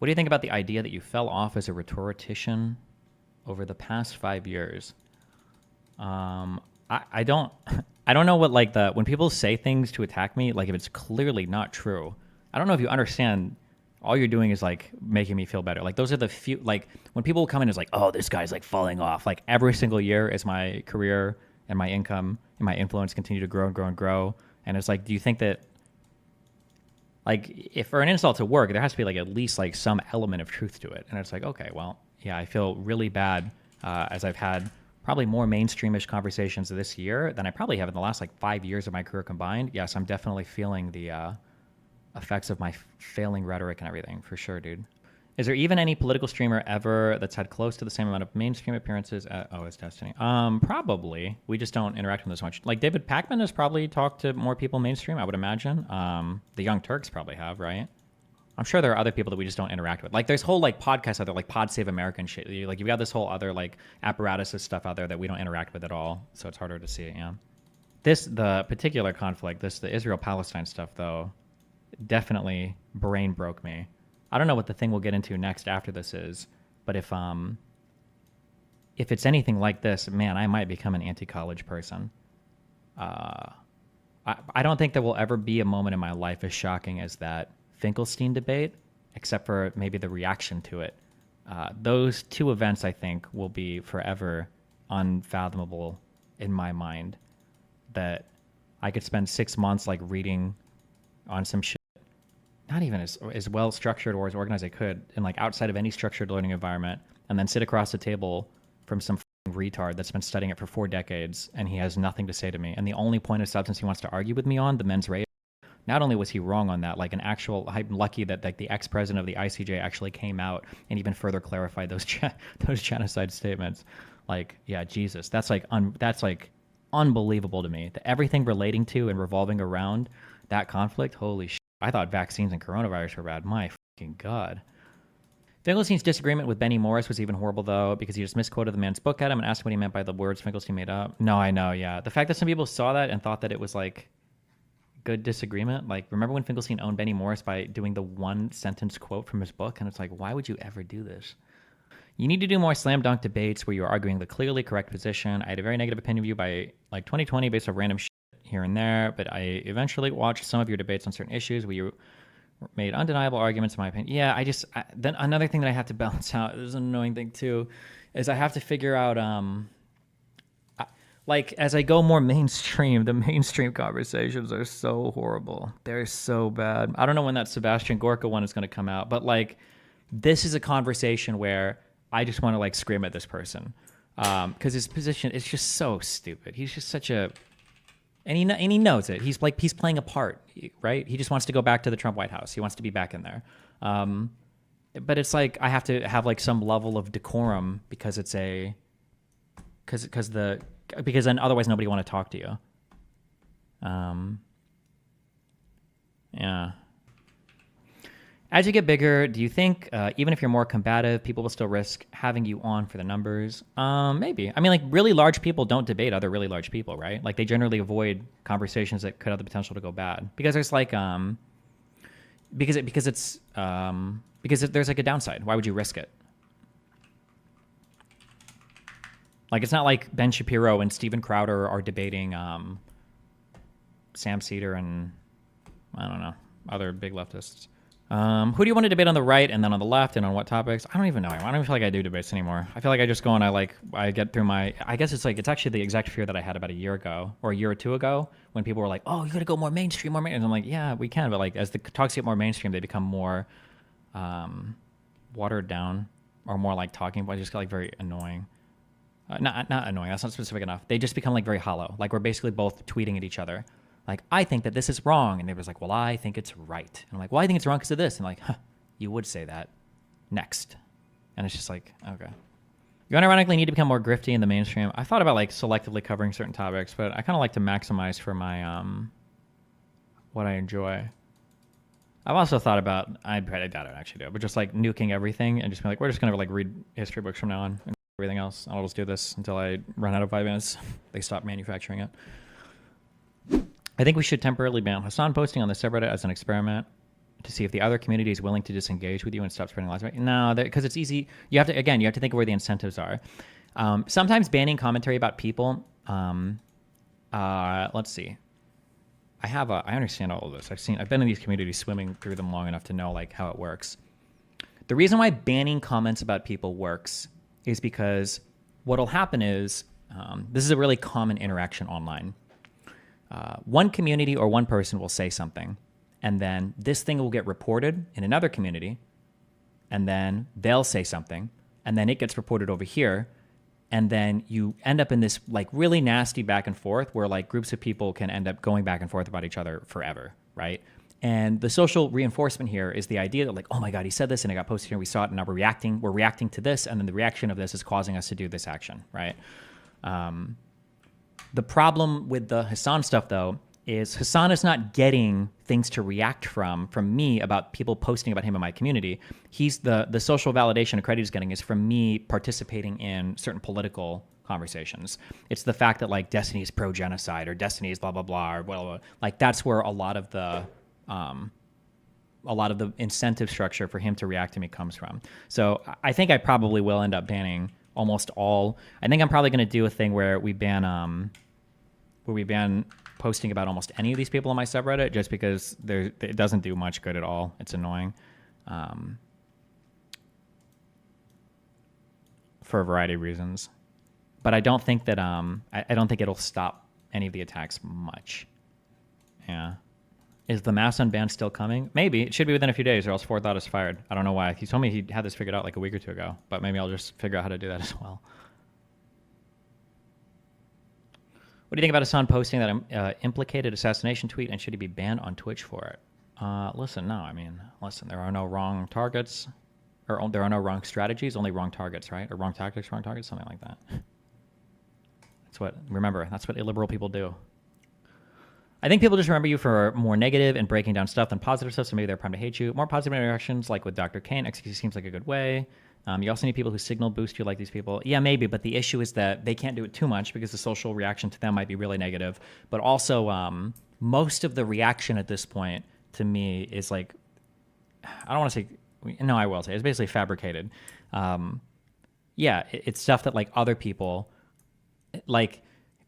What do you think about the idea that you fell off as a rhetorician over the past 5 years? I don't I don't know what like the when people say things to attack me, like if it's clearly not true. I don't know if you understand. All you're doing is like making me feel better. Like those are the few like when people come in is like, oh, this guy's like falling off. Like every single year as my career and my income and my influence continue to grow and grow and grow. And it's like, do you think that like if for an insult to work, there has to be like at least like some element of truth to it. And it's like, okay, well, yeah, I feel really bad as I've had probably more mainstreamish conversations this year than I probably have in the last like 5 years of my career combined. Yes, I'm definitely feeling the effects of my failing rhetoric and everything for sure, dude. Is there even any political streamer ever that's had close to the same amount of mainstream appearances at OS Destiny? Probably. We just don't interact with them as much. Like David Pakman has probably talked to more people mainstream, I would imagine. The Young Turks probably have, right? I'm sure there are other people that we just don't interact with. Like there's whole like podcasts out there, like Pod Save America and shit. Like you've got this whole other like apparatus of stuff out there that we don't interact with at all. So it's harder to see it, yeah. The particular conflict, the Israel-Palestine stuff though, definitely brain broke me. I don't know what the thing we'll get into next after this is, but if it's anything like this, man, I might become an anti-college person. I don't think there will ever be a moment in my life as shocking as that Finkelstein debate, except for maybe the reaction to it. Those two events, I think, will be forever unfathomable in my mind. That I could spend 6 months like reading on some shit, not even as well structured or as organized as I could, and like outside of any structured learning environment, and then sit across the table from some retard that's been studying it for 4 decades, and he has nothing to say to me. And the only point of substance he wants to argue with me on, the mens rea. Not only was he wrong on that, like I'm lucky that like the ex-president of the ICJ actually came out and even further clarified those those genocide statements. Like, yeah, Jesus, that's like unbelievable to me. That everything relating to and revolving around that conflict, holy shit. I thought vaccines and coronavirus were bad. My fucking God. Finkelstein's disagreement with Benny Morris was even horrible, though, because he just misquoted the man's book at him and asked what he meant by the words Finkelstein made up. No, I know, yeah. The fact that some people saw that and thought that it was, like, good disagreement. Like, remember when Finkelstein owned Benny Morris by doing the one-sentence quote from his book? And it's like, why would you ever do this? You need to do more slam dunk debates where you're arguing the clearly correct position. I had a very negative opinion of you by, like, 2020 based on random shit here and there, but I eventually watched some of your debates on certain issues where you made undeniable arguments, in my opinion. Yeah, then another thing that I have to balance out, this is an annoying thing too, is I have to figure out, like, as I go more mainstream, the mainstream conversations are so horrible. They're so bad. I don't know when that Sebastian Gorka one is going to come out, but, like, this is a conversation where I just want to, like, scream at this person. Because his position is just so stupid. He's just such a... And he knows it. He's playing a part, right? He just wants to go back to the Trump White House. He wants to be back in there. But it's like I have to have like some level of decorum because it's because then otherwise nobody want to talk to you. Yeah. As you get bigger, do you think even if you're more combative, people will still risk having you on for the numbers? Maybe. I mean, like, really large people don't debate other really large people, right? Like, they generally avoid conversations that could have the potential to go bad because there's like because there's like a downside. Why would you risk it? Like, it's not like Ben Shapiro and Steven Crowder are debating Sam Cedar and I don't know, other big leftists. Who do you want to debate on the right and then on the left and on what topics? I don't even know. I don't even feel like I do debates anymore. I feel like I just go and I get through I guess it's actually the exact fear that I had about a year ago or a year or two ago when people were like, oh, you got to go more mainstream, And I'm like, yeah, we can. But like, as the talks get more mainstream, they become more, watered down or more like talking, but just get like very annoying. Not annoying. That's not specific enough. They just become like very hollow. Like we're basically both tweeting at each other. Like, I think that this is wrong. And they was like, well, I think it's right. And I'm like, well, I think it's wrong because of this. And I'm like, huh, you would say that. Next. And it's just like, okay. You unironically need to become more grifty in the mainstream. I thought about like selectively covering certain topics, but I kind of like to maximize for my, what I enjoy. I've also thought about, I doubt it actually do, but just like nuking everything and just be like, we're just going to like read history books from now on and everything else. I'll just do this until I run out of 5 minutes. They stop manufacturing it. I think we should temporarily ban Hassan posting on the subreddit as an experiment to see if the other community is willing to disengage with you and stop spreading lies. Right? No, because it's easy. You have to think of where the incentives are. Sometimes banning commentary about people. Let's see. I understand all of this. I've been in these communities, swimming through them long enough to know like how it works. The reason why banning comments about people works is because what'll happen is, this is a really common interaction online. One community or one person will say something, and then this thing will get reported in another community, and then they'll say something, and then it gets reported over here, and then you end up in this like really nasty back and forth where like groups of people can end up going back and forth about each other forever, right? And the social reinforcement here is the idea that like, oh my God, he said this and it got posted here, we saw it, and now we're reacting to this, and then the reaction of this is causing us to do this action, right? The problem with the Hassan stuff, though, is Hassan is not getting things to react from me about people posting about him in my community. He's the social validation and credit he's getting is from me participating in certain political conversations. It's the fact that like Destiny is pro-genocide or Destiny is blah, blah, blah, or blah, blah, blah. Like that's where a lot of the incentive structure for him to react to me comes from. So I think I probably will end up banning almost all. I think I'm probably going to do a thing where we ban posting about almost any of these people on my subreddit, just because it doesn't do much good at all. It's annoying, for a variety of reasons. But I don't think that I don't think it'll stop any of the attacks much. Yeah. Is the mass unban still coming? Maybe. It should be within a few days, or else Forethought is fired. I don't know why. He told me he had this figured out like a week or two ago, but maybe I'll just figure out how to do that as well. What do you think about Hassan posting that implicated assassination tweet, and should he be banned on Twitch for it? Listen, there are no wrong targets, or there are no wrong strategies, only wrong targets, right? Or wrong tactics, something like that. That's what illiberal people do. I think people just remember you for more negative and breaking down stuff than positive stuff, so maybe they're primed to hate you. More positive interactions, like with Dr. Kane, XQC seems like a good way. You also need people who signal boost you like these people. Yeah, maybe, but the issue is that they can't do it too much because the social reaction to them might be really negative. But also, most of the reaction at this point to me is like, I don't want to say, no, I will say, it's basically fabricated. It's stuff that like other people, like,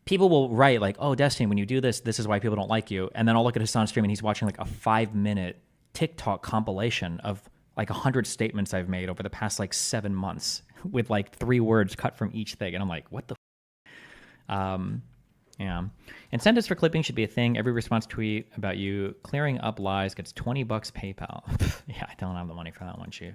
people will write like, oh, Destiny, when you do this, this is why people don't like you. And then I'll look at Hassan's stream and he's watching like a 5-minute TikTok compilation of like 100 statements I've made over the past like 7 months with like 3 words cut from each thing. And I'm like, what the yeah. Incentives for clipping should be a thing. Every response tweet about you clearing up lies gets $20 PayPal. Yeah, I don't have the money for that one, Chief.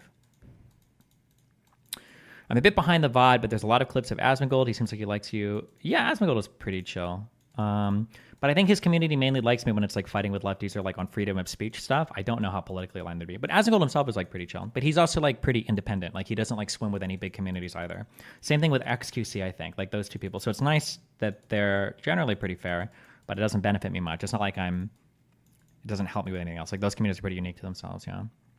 I'm a bit behind the VOD, but there's a lot of clips of Asmongold. He seems like he likes you. Yeah, Asmongold is pretty chill. But I think his community mainly likes me when it's like fighting with lefties or like on freedom of speech stuff. I don't know how politically aligned they'd be. But Asmongold himself is like pretty chill. But he's also like pretty independent. Like he doesn't like swim with any big communities either. Same thing with XQC, I think. Like those two people. So it's nice that they're generally pretty fair, but it doesn't benefit me much. It's not like it doesn't help me with anything else. Like those communities are pretty unique to themselves, yeah.